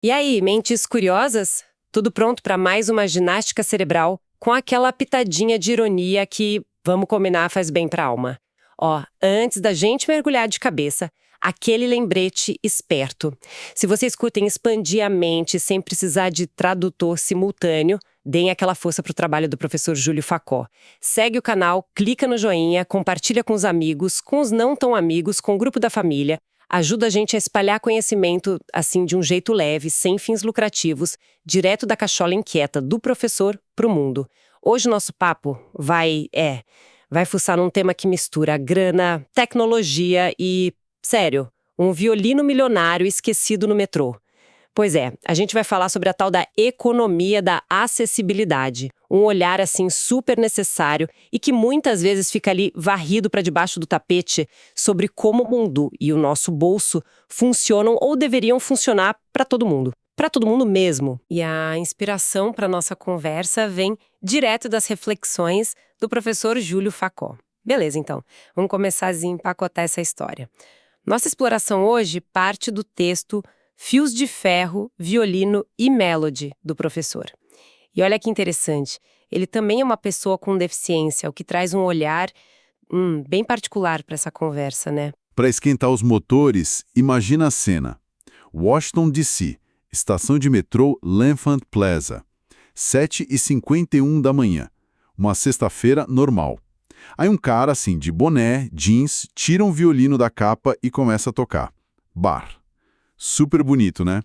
E aí, mentes curiosas? Tudo pronto para mais uma ginástica cerebral com aquela pitadinha de ironia que, vamos combinar, faz bem para a alma. Ó, antes da gente mergulhar de cabeça, aquele lembrete esperto. Se vocês curtem expandir a mente sem precisar de tradutor simultâneo, deem aquela força pro trabalho do professor Júlio Facó. Segue o canal, clica no joinha, compartilha com os amigos, com os não tão amigos, com o grupo da família. Ajuda a gente a espalhar conhecimento, assim, de um jeito leve, sem fins lucrativos, direto da cachola inquieta do professor pro mundo. Hoje o nosso papo vai fuçar num tema que mistura grana, tecnologia e, sério, um violino milionário esquecido no metrô. Pois é, a gente vai falar sobre a tal da economia da acessibilidade, um olhar assim super necessário e que muitas vezes fica ali varrido para debaixo do tapete sobre como o mundo e o nosso bolso funcionam ou deveriam funcionar para todo mundo mesmo. E a inspiração para nossa conversa vem direto das reflexões do professor Júlio Facó. Beleza, então, vamos começar a empacotar essa história. Nossa exploração hoje parte do texto Fios de Ferro, Violino e Melody, do professor. E olha que interessante, ele também é uma pessoa com deficiência, o que traz um olhar bem particular para essa conversa, né? Para esquentar os motores, imagina a cena. Washington, D.C., estação de metrô L'Enfant Plaza, 7h51 da manhã, uma sexta-feira normal. Aí um cara, assim, de boné, jeans, tira um violino da capa e começa a tocar. Bar. Super bonito, né?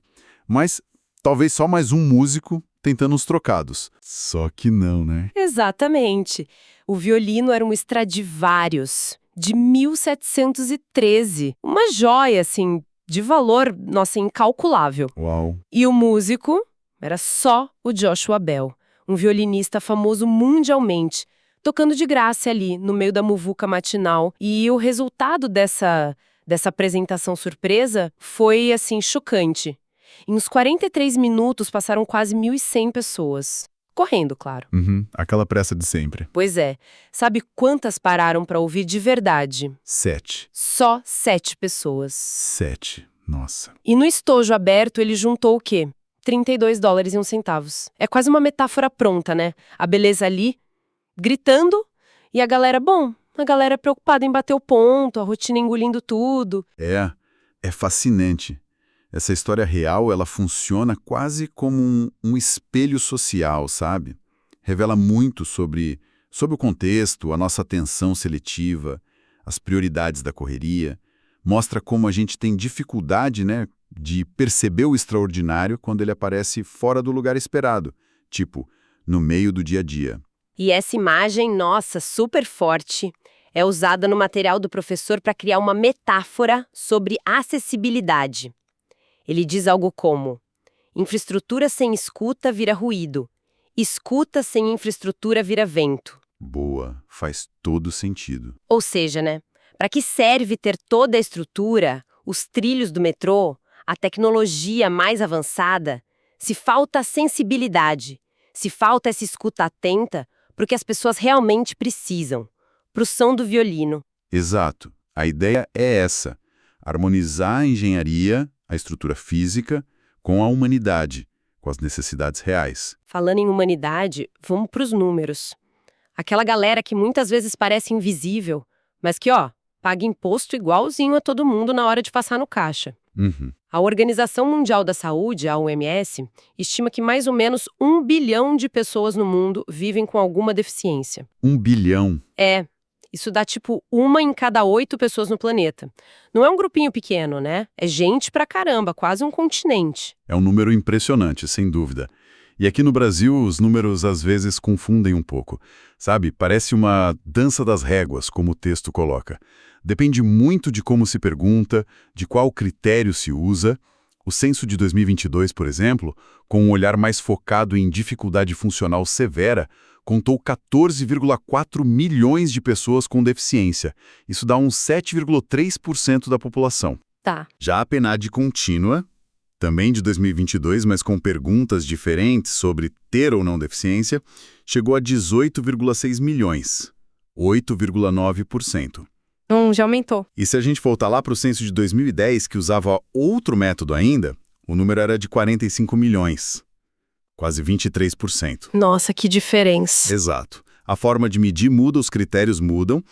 Mas talvez só mais um músico tentando uns trocados. Só que não, né? Exatamente. O violino era um Stradivarius, de 1713. Uma joia, assim, de valor, nossa, incalculável. Uau! E o músico era só o Joshua Bell, um violinista famoso mundialmente, tocando de graça ali, no meio da muvuca matinal. E o resultado dessa apresentação surpresa foi, assim, chocante. Em uns 43 minutos passaram quase 1.100 pessoas. Correndo, claro. Aquela pressa de sempre. Pois é. Sabe quantas pararam para ouvir de verdade? 7. Só 7 pessoas. 7. Nossa. E no estojo aberto ele juntou o quê? $32,01. É quase uma metáfora pronta, né? A beleza ali, gritando, e a galera preocupada em bater o ponto, a rotina engolindo tudo. É fascinante. Essa história real, ela funciona quase como um espelho social, sabe? Revela muito sobre o contexto, a nossa atenção seletiva, as prioridades da correria. Mostra como a gente tem dificuldade, né, de perceber o extraordinário quando ele aparece fora do lugar esperado, tipo, no meio do dia a dia. E essa imagem, nossa, super forte, é usada no material do professor para criar uma metáfora sobre acessibilidade. Ele diz algo como: infraestrutura sem escuta vira ruído, escuta sem infraestrutura vira vento. Boa, faz todo sentido. Ou seja, né, para que serve ter toda a estrutura, os trilhos do metrô, a tecnologia mais avançada, se falta a sensibilidade, se falta essa escuta atenta para o que as pessoas realmente precisam, para o som do violino. Exato. A ideia é essa: harmonizar a engenharia, a estrutura física, com a humanidade, com as necessidades reais. Falando em humanidade, vamos para os números. Aquela galera que muitas vezes parece invisível, mas que, paga imposto igualzinho a todo mundo na hora de passar no caixa. A Organização Mundial da Saúde, a OMS, estima que mais ou menos 1 bilhão de pessoas no mundo vivem com alguma deficiência. 1 bilhão? Isso dá tipo 1 em cada 8 pessoas no planeta. Não é um grupinho pequeno, né? É gente pra caramba, quase um continente. É um número impressionante, sem dúvida. E aqui no Brasil, os números às vezes confundem um pouco. Sabe, parece uma dança das réguas, como o texto coloca. Depende muito de como se pergunta, de qual critério se usa. O censo de 2022, por exemplo, com um olhar mais focado em dificuldade funcional severa, contou 14,4 milhões de pessoas com deficiência. Isso dá uns 7,3% da população. Tá. Já a PNAD contínua, também de 2022, mas com perguntas diferentes sobre ter ou não deficiência, chegou a 18,6 milhões, 8,9%. Já aumentou. E se a gente voltar lá para o censo de 2010, que usava outro método ainda, o número era de 45 milhões, quase 23%. Nossa, que diferença. Exato. A forma de medir muda, os critérios mudam,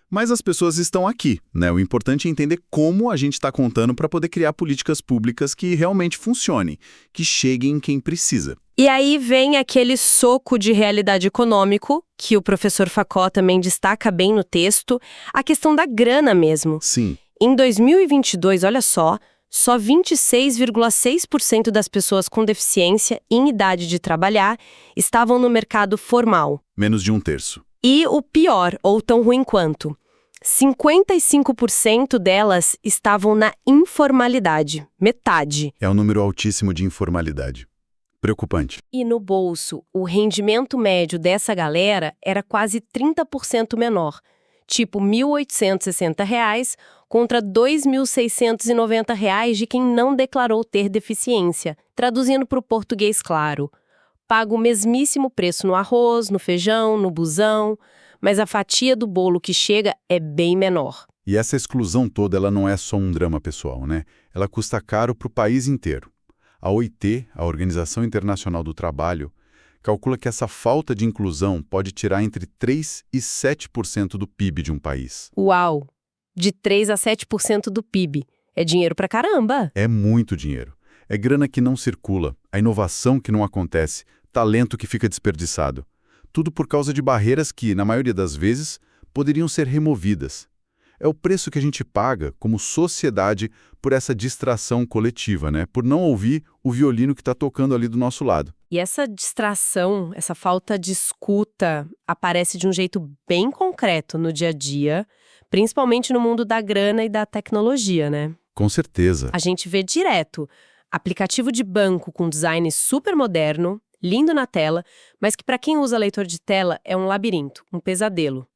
mas as pessoas estão aqui, né? O importante é entender como a gente está contando para poder criar políticas públicas que realmente funcionem, que cheguem em quem precisa. E aí vem aquele soco de realidade econômico, que o professor Facó também destaca bem no texto, a questão da grana mesmo. Sim. Em 2022, olha só 26,6% das pessoas com deficiência em idade de trabalhar estavam no mercado formal. Menos de um terço. E o pior, ou tão ruim quanto, 55% delas estavam na informalidade, metade. É um número altíssimo de informalidade. Preocupante. E no bolso, o rendimento médio dessa galera era quase 30% menor, tipo R$ 1.860 contra R$ 2.690 de quem não declarou ter deficiência. Traduzindo para o português claro, paga o mesmíssimo preço no arroz, no feijão, no busão, mas a fatia do bolo que chega é bem menor. E essa exclusão toda, ela não é só um drama pessoal, né? Ela custa caro para o país inteiro. A OIT, a Organização Internacional do Trabalho, calcula que essa falta de inclusão pode tirar entre 3% e 7% do PIB de um país. Uau! De 3% a 7% do PIB. É dinheiro pra caramba! É muito dinheiro. É grana que não circula, a inovação que não acontece, talento que fica desperdiçado. Tudo por causa de barreiras que, na maioria das vezes, poderiam ser removidas. É o preço que a gente paga, como sociedade, por essa distração coletiva, né? Por não ouvir o violino que está tocando ali do nosso lado. E essa distração, essa falta de escuta, aparece de um jeito bem concreto no dia a dia, principalmente no mundo da grana e da tecnologia, né? Com certeza. A gente vê direto aplicativo de banco com design super moderno, lindo na tela, mas que para quem usa leitor de tela é um labirinto, um pesadelo.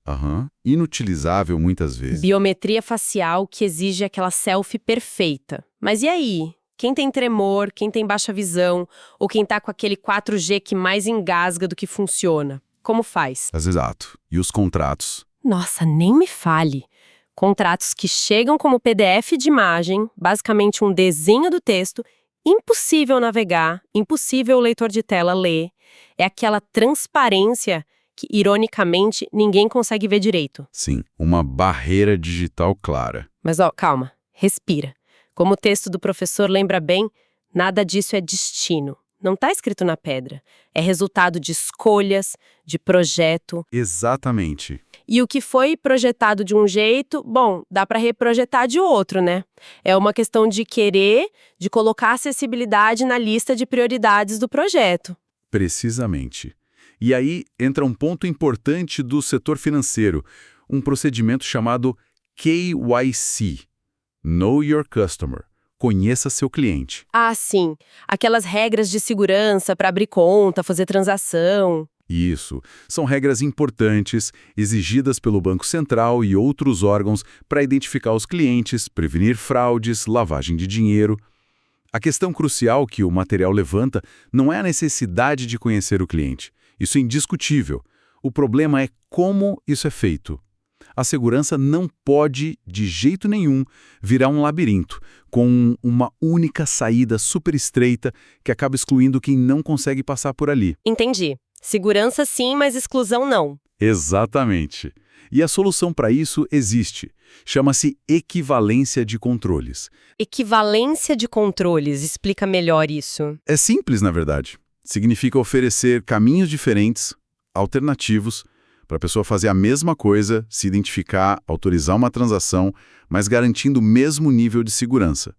Inutilizável muitas vezes. Biometria facial que exige aquela selfie perfeita. Mas e aí? Quem tem tremor, quem tem baixa visão, ou quem tá com aquele 4G que mais engasga do que funciona? Como faz? Exato. E os contratos? Nossa, nem me fale. Contratos que chegam como PDF de imagem, basicamente um desenho do texto, impossível navegar, impossível o leitor de tela ler. É aquela transparência que, ironicamente, ninguém consegue ver direito. Sim, uma barreira digital clara. Mas, ó, calma, respira. Como o texto do professor lembra bem, nada disso é destino. Não está escrito na pedra. É resultado de escolhas, de projeto. Exatamente. E o que foi projetado de um jeito, bom, dá para reprojetar de outro, né? É uma questão de querer, de colocar acessibilidade na lista de prioridades do projeto. Precisamente. E aí entra um ponto importante do setor financeiro, um procedimento chamado KYC, Know Your Customer. Conheça seu cliente. Ah, sim. Aquelas regras de segurança para abrir conta, fazer transação. Isso. São regras importantes, exigidas pelo Banco Central e outros órgãos para identificar os clientes, prevenir fraudes, lavagem de dinheiro. A questão crucial que o material levanta não é a necessidade de conhecer o cliente. Isso é indiscutível. O problema é como isso é feito. A segurança não pode, de jeito nenhum, virar um labirinto, com uma única saída super estreita que acaba excluindo quem não consegue passar por ali. Entendi. Segurança sim, mas exclusão não. Exatamente. E a solução para isso existe. Chama-se equivalência de controles. Equivalência de controles, explica melhor isso. É simples, na verdade. Significa oferecer caminhos diferentes, alternativos, para a pessoa fazer a mesma coisa, se identificar, autorizar uma transação, mas garantindo o mesmo nível de segurança.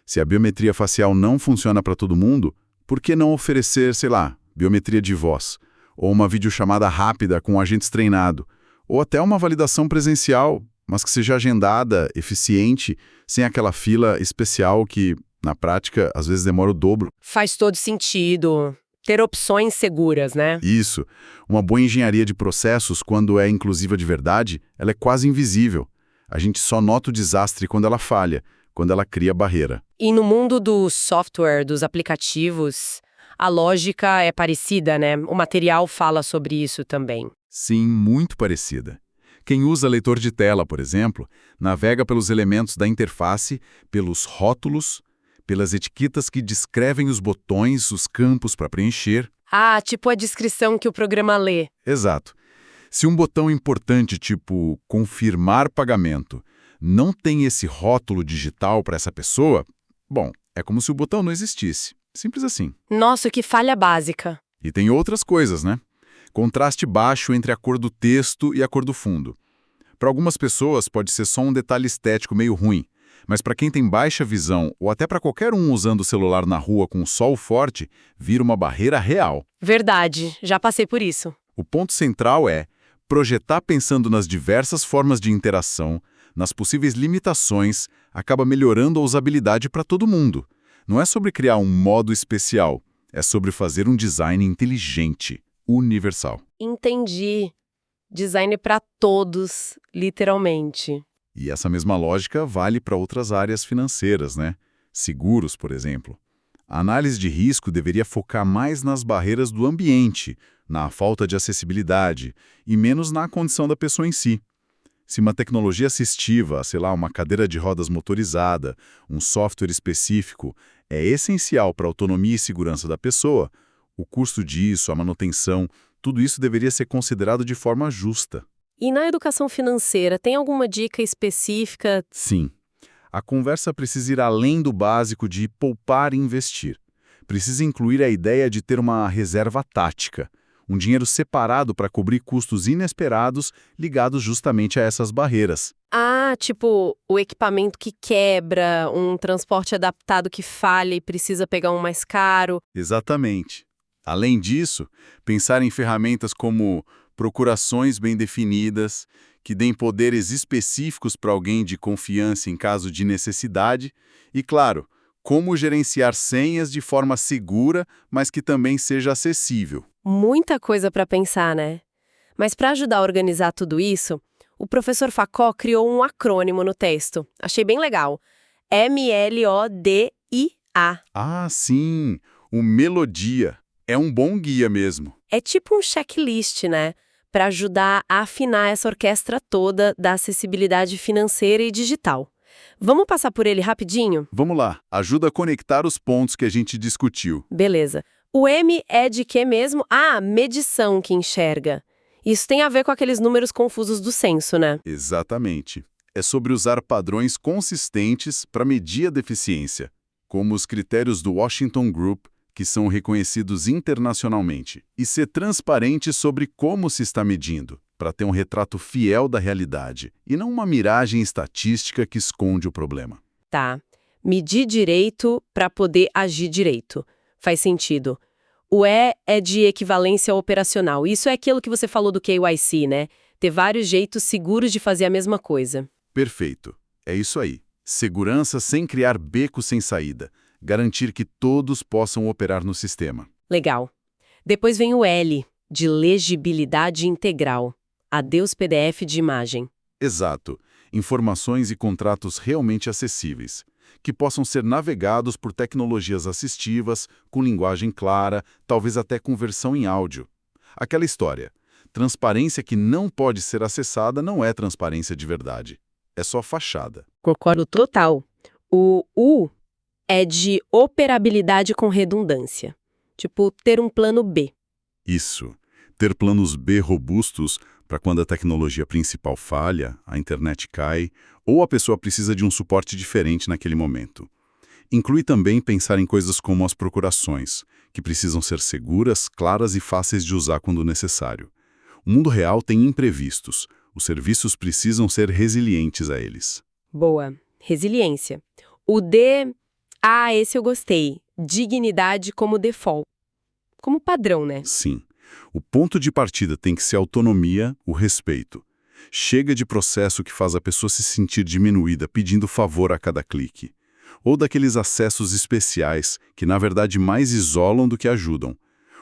Se a biometria facial não funciona para todo mundo, por que não oferecer, sei lá, biometria de voz, ou uma videochamada rápida com um agente treinado, ou até uma validação presencial, mas que seja agendada, eficiente, sem aquela fila especial que, na prática, às vezes demora o dobro. Faz todo sentido. Ter opções seguras, né? Isso. Uma boa engenharia de processos, quando é inclusiva de verdade, ela é quase invisível. A gente só nota o desastre quando ela falha, quando ela cria barreira. E no mundo do software, dos aplicativos, a lógica é parecida, né? O material fala sobre isso também. Sim, muito parecida. Quem usa leitor de tela, por exemplo, navega pelos elementos da interface, pelos rótulos, pelas etiquetas que descrevem os botões, os campos para preencher. Ah, tipo a descrição que o programa lê. Exato. Se um botão importante, tipo confirmar pagamento, não tem esse rótulo digital para essa pessoa, bom, é como se o botão não existisse. Simples assim. Nossa, que falha básica. E tem outras coisas, né? Contraste baixo entre a cor do texto e a cor do fundo. Para algumas pessoas pode ser só um detalhe estético meio ruim, mas para quem tem baixa visão ou até para qualquer um usando o celular na rua com sol forte, vira uma barreira real. Verdade, já passei por isso. O ponto central é projetar pensando nas diversas formas de interação, nas possíveis limitações, acaba melhorando a usabilidade para todo mundo. Não é sobre criar um modo especial, é sobre fazer um design inteligente, universal. Entendi. Design para todos, literalmente. E essa mesma lógica vale para outras áreas financeiras, né? Seguros, por exemplo. A análise de risco deveria focar mais nas barreiras do ambiente, na falta de acessibilidade, e menos na condição da pessoa em si. Se uma tecnologia assistiva, sei lá, uma cadeira de rodas motorizada, um software específico, é essencial para a autonomia e segurança da pessoa, o custo disso, a manutenção, tudo isso deveria ser considerado de forma justa. E na educação financeira, tem alguma dica específica? Sim. A conversa precisa ir além do básico de poupar e investir. Precisa incluir a ideia de ter uma reserva tática, um dinheiro separado para cobrir custos inesperados ligados justamente a essas barreiras. Ah, tipo, o equipamento que quebra, um transporte adaptado que falha e precisa pegar um mais caro. Exatamente. Além disso, pensar em ferramentas como procurações bem definidas, que deem poderes específicos para alguém de confiança em caso de necessidade, e, claro, como gerenciar senhas de forma segura, mas que também seja acessível. Muita coisa para pensar, né? Mas para ajudar a organizar tudo isso, o professor Facó criou um acrônimo no texto. Achei bem legal. MLODIA. Ah, sim! O Melodia. É um bom guia mesmo. É tipo um checklist, né? Para ajudar a afinar essa orquestra toda da acessibilidade financeira e digital. Vamos passar por ele rapidinho? Vamos lá, ajuda a conectar os pontos que a gente discutiu. Beleza. O M é de quê mesmo? Ah, medição que enxerga. Isso tem a ver com aqueles números confusos do censo, né? Exatamente. É sobre usar padrões consistentes para medir a deficiência, como os critérios do Washington Group, que são reconhecidos internacionalmente, e ser transparente sobre como se está medindo, para ter um retrato fiel da realidade, e não uma miragem estatística que esconde o problema. Tá. Medir direito para poder agir direito. Faz sentido. O E é de equivalência operacional. Isso é aquilo que você falou do KYC, né? Ter vários jeitos seguros de fazer a mesma coisa. Perfeito. É isso aí. Segurança sem criar beco sem saída. Garantir que todos possam operar no sistema. Legal. Depois vem o L, de legibilidade integral. Adeus PDF de imagem. Exato. Informações e contratos realmente acessíveis, que possam ser navegados por tecnologias assistivas, com linguagem clara, talvez até com versão em áudio. Aquela história. Transparência que não pode ser acessada não é transparência de verdade. É só fachada. Concordo total. O U é de operabilidade com redundância. Tipo, ter um plano B. Isso. Ter planos B robustos para quando a tecnologia principal falha, a internet cai, ou a pessoa precisa de um suporte diferente naquele momento. Inclui também pensar em coisas como as procurações, que precisam ser seguras, claras e fáceis de usar quando necessário. O mundo real tem imprevistos. Os serviços precisam ser resilientes a eles. Boa. Resiliência. O D... Ah, esse eu gostei. Dignidade como default. Como padrão, né? Sim. O ponto de partida tem que ser a autonomia, o respeito. Chega de processo que faz a pessoa se sentir diminuída pedindo favor a cada clique. Ou daqueles acessos especiais que, na verdade, mais isolam do que ajudam.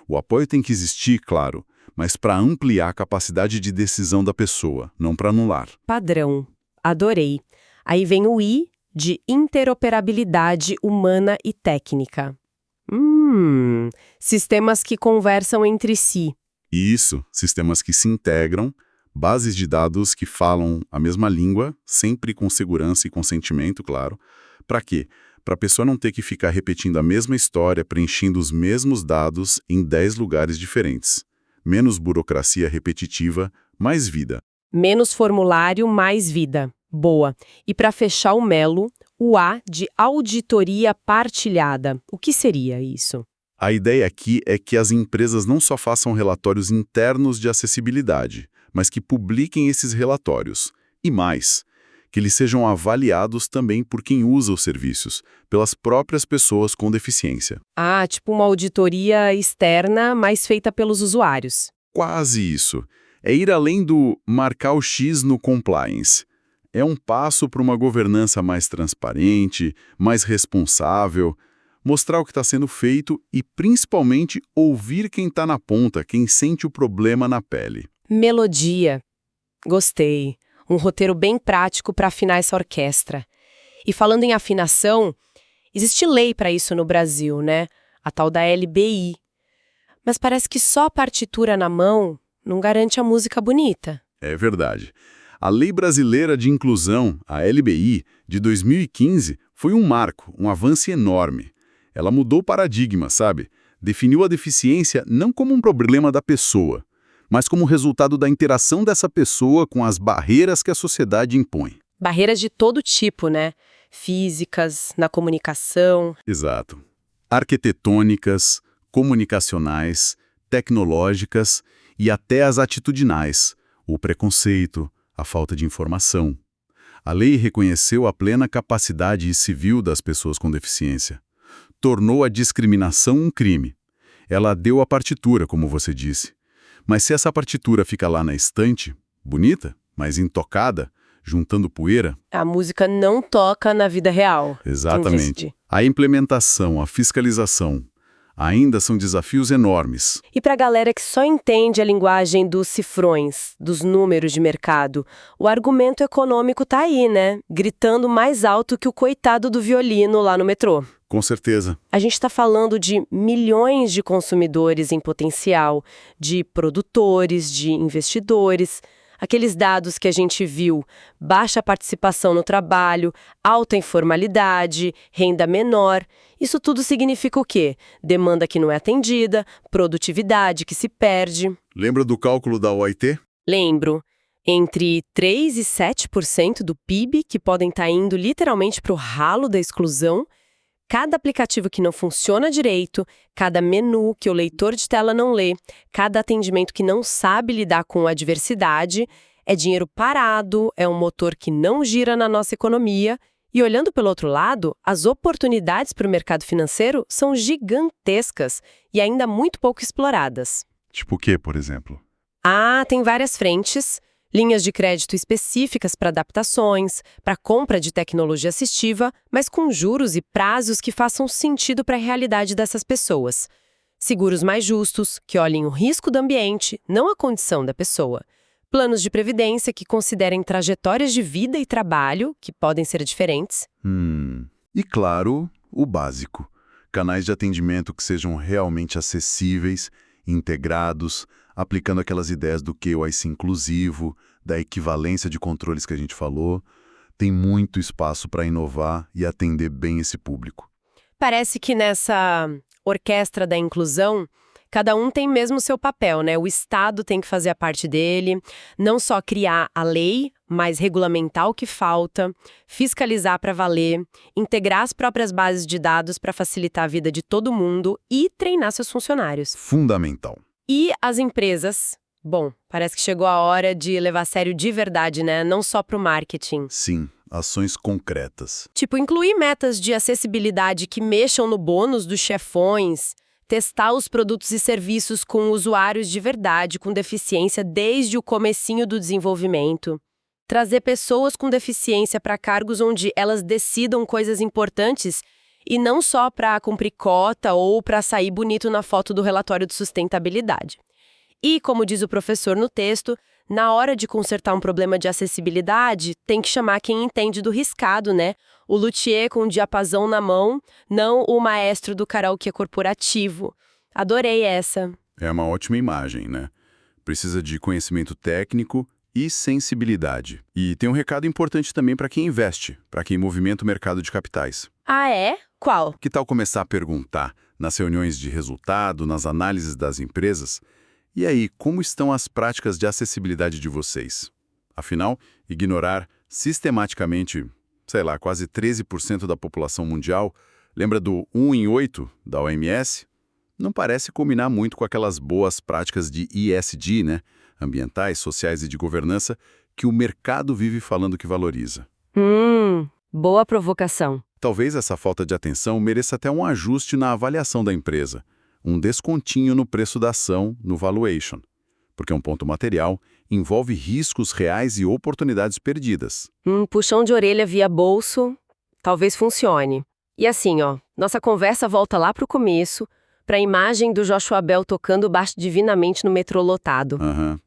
O apoio tem que existir, claro, mas para ampliar a capacidade de decisão da pessoa, não para anular. Padrão. Adorei. Aí vem o I, de interoperabilidade humana e técnica. Sistemas que conversam entre si. Isso, sistemas que se integram, bases de dados que falam a mesma língua, sempre com segurança e consentimento, claro. Para quê? para a pessoa não ter que ficar repetindo a mesma história, preenchendo os mesmos dados em 10 lugares diferentes. Menos burocracia repetitiva, mais vida. Menos formulário, mais vida. Boa. E para fechar o Melo, o A de auditoria partilhada. O que seria isso? A ideia aqui é que as empresas não só façam relatórios internos de acessibilidade, mas que publiquem esses relatórios. E mais, que eles sejam avaliados também por quem usa os serviços, pelas próprias pessoas com deficiência. Ah, tipo uma auditoria externa, mas feita pelos usuários. Quase isso. É ir além do marcar o X no compliance. É um passo para uma governança mais transparente, mais responsável, mostrar o que está sendo feito e, principalmente, ouvir quem está na ponta, quem sente o problema na pele. Melodia. Gostei. Um roteiro bem prático para afinar essa orquestra. E falando em afinação, existe lei para isso no Brasil, né? A tal da LBI. Mas parece que só a partitura na mão não garante a música bonita. É verdade. A Lei Brasileira de Inclusão, a LBI, de 2015, foi um marco, um avanço enorme. Ela mudou o paradigma, sabe? Definiu a deficiência não como um problema da pessoa, mas como resultado da interação dessa pessoa com as barreiras que a sociedade impõe. Barreiras de todo tipo, né? Físicas, na comunicação. Exato. Arquitetônicas, comunicacionais, tecnológicas e até as atitudinais, o preconceito, a falta de informação. A lei reconheceu a plena capacidade civil das pessoas com deficiência. Tornou a discriminação um crime. Ela deu a partitura, como você disse. Mas se essa partitura fica lá na estante, bonita, mas intocada, juntando poeira... A música não toca na vida real. Exatamente. A implementação, a fiscalização, ainda são desafios enormes. E para a galera que só entende a linguagem dos cifrões, dos números de mercado, o argumento econômico tá aí, né? Gritando mais alto que o coitado do violino lá no metrô. Com certeza. A gente está falando de milhões de consumidores em potencial, de produtores, de investidores. Aqueles dados que a gente viu, baixa participação no trabalho, alta informalidade, renda menor. Isso tudo significa o quê? Demanda que não é atendida, produtividade que se perde. Lembra do cálculo da OIT? Lembro. Entre 3% e 7% do PIB que podem estar indo literalmente para o ralo da exclusão. Cada aplicativo que não funciona direito, cada menu que o leitor de tela não lê, cada atendimento que não sabe lidar com a diversidade, é dinheiro parado, é um motor que não gira na nossa economia. E olhando pelo outro lado, as oportunidades para o mercado financeiro são gigantescas e ainda muito pouco exploradas. Tipo o quê, por exemplo? Ah, tem várias frentes. Linhas de crédito específicas para adaptações, para compra de tecnologia assistiva, mas com juros e prazos que façam sentido para a realidade dessas pessoas. Seguros mais justos, que olhem o risco do ambiente, não a condição da pessoa. Planos de previdência que considerem trajetórias de vida e trabalho, que podem ser diferentes. E claro, o básico. Canais de atendimento que sejam realmente acessíveis, integrados, aplicando aquelas ideias do KYC inclusivo, da equivalência de controles que a gente falou. Tem muito espaço para inovar e atender bem esse público. Parece que nessa orquestra da inclusão, cada um tem mesmo o seu papel, né? O Estado tem que fazer a parte dele, não só criar a lei, mas regulamentar o que falta, fiscalizar para valer, integrar as próprias bases de dados para facilitar a vida de todo mundo e treinar seus funcionários. Fundamental. E as empresas? Bom, parece que chegou a hora de levar a sério de verdade, né? Não só para o marketing. Sim, ações concretas. Tipo, incluir metas de acessibilidade que mexam no bônus dos chefões, testar os produtos e serviços com usuários de verdade com deficiência desde o comecinho do desenvolvimento. Trazer pessoas com deficiência para cargos onde elas decidam coisas importantes e não só para cumprir cota ou para sair bonito na foto do relatório de sustentabilidade. E, como diz o professor no texto, na hora de consertar um problema de acessibilidade, tem que chamar quem entende do riscado, né? O luthier com o diapasão na mão, não o maestro do karaokê corporativo. Adorei essa. É uma ótima imagem, né? Precisa de conhecimento técnico e sensibilidade. E tem um recado importante também para quem investe, para quem movimenta o mercado de capitais. Ah, é? Qual? Que tal começar a perguntar, nas reuniões de resultado, nas análises das empresas, e aí, como estão as práticas de acessibilidade de vocês? Afinal, ignorar sistematicamente, sei lá, quase 13% da população mundial, lembra do 1 em 8 da OMS? Não parece combinar muito com aquelas boas práticas de ESG, né? Ambientais, sociais e de governança, que o mercado vive falando que valoriza. Boa provocação. Talvez essa falta de atenção mereça até um ajuste na avaliação da empresa, um descontinho no preço da ação, no valuation, porque um ponto material envolve riscos reais e oportunidades perdidas. Puxão de orelha via bolso, talvez funcione. E assim, nossa conversa volta lá pro começo, pra imagem do Joshua Bell tocando baixo divinamente no metrô lotado.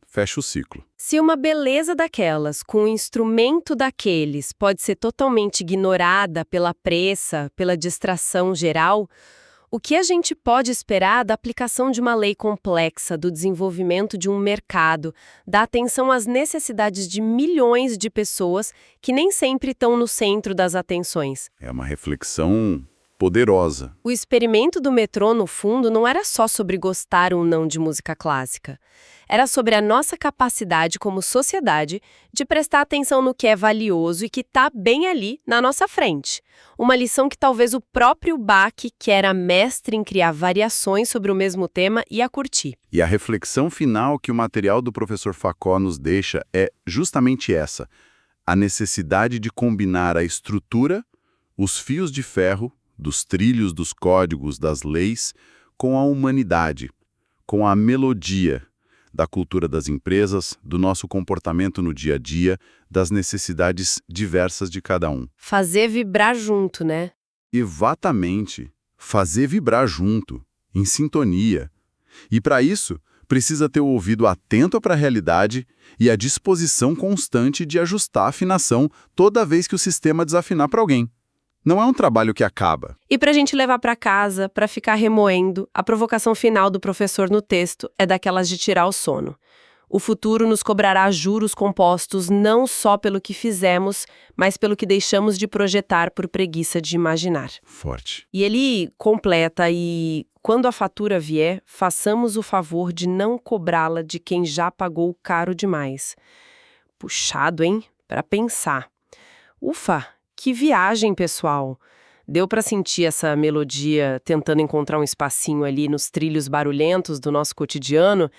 Fecha o ciclo. Se uma beleza daquelas, com um instrumento daqueles, pode ser totalmente ignorada pela pressa, pela distração geral, o que a gente pode esperar da aplicação de uma lei complexa, do desenvolvimento de um mercado, da atenção às necessidades de milhões de pessoas que nem sempre estão no centro das atenções? É uma reflexão poderosa. O experimento do metrô, no fundo, não era só sobre gostar ou não de música clássica. Era sobre a nossa capacidade como sociedade de prestar atenção no que é valioso e que está bem ali na nossa frente. Uma lição que talvez o próprio Bach, que era mestre em criar variações sobre o mesmo tema, ia curtir. E a reflexão final que o material do professor Facó nos deixa é justamente essa: a necessidade de combinar a estrutura, os fios de ferro, dos trilhos dos códigos, das leis, com a humanidade, com a melodia da cultura das empresas, do nosso comportamento no dia a dia, das necessidades diversas de cada um. Fazer vibrar junto, né? Exatamente. Fazer vibrar junto, em sintonia. E para isso, precisa ter o ouvido atento para a realidade e a disposição constante de ajustar a afinação toda vez que o sistema desafinar para alguém. Não é um trabalho que acaba. E para a gente levar para casa, para ficar remoendo, a provocação final do professor no texto é daquelas de tirar o sono. O futuro nos cobrará juros compostos não só pelo que fizemos, mas pelo que deixamos de projetar por preguiça de imaginar. Forte. E ele completa e, quando a fatura vier, façamos o favor de não cobrá-la de quem já pagou caro demais. Puxado, hein? Para pensar. Ufa! Que viagem, pessoal! Deu para sentir essa melodia tentando encontrar um espacinho ali nos trilhos barulhentos do nosso cotidiano?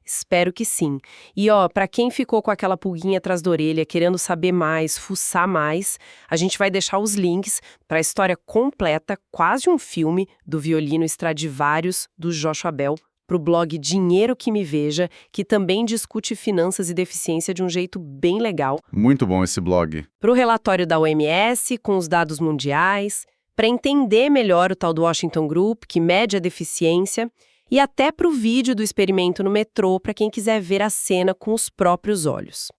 Espero que sim. E para quem ficou com aquela pulguinha atrás da orelha, querendo saber mais, fuçar mais, a gente vai deixar os links para a história completa, quase um filme, do violino Stradivarius, do Joshua Bell, para o blog Dinheiro que Me Veja, que também discute finanças e deficiência de um jeito bem legal. Muito bom esse blog. Para o relatório da OMS, com os dados mundiais, para entender melhor o tal do Washington Group, que mede a deficiência, e até para o vídeo do experimento no metrô, para quem quiser ver a cena com os próprios olhos.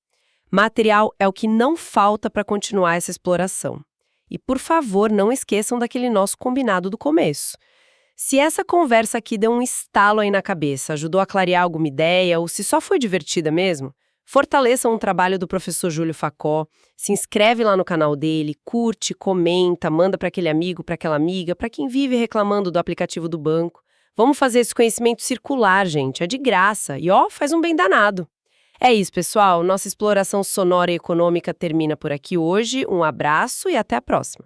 Material é o que não falta para continuar essa exploração. E, por favor, não esqueçam daquele nosso combinado do começo. Se essa conversa aqui deu um estalo aí na cabeça, ajudou a clarear alguma ideia, ou se só foi divertida mesmo, fortaleçam o trabalho do professor Júlio Facó, se inscreve lá no canal dele, curte, comenta, manda para aquele amigo, para aquela amiga, para quem vive reclamando do aplicativo do banco. Vamos fazer esse conhecimento circular, gente, é de graça e faz um bem danado. É isso, pessoal, nossa exploração sonora e econômica termina por aqui hoje. Um abraço e até a próxima.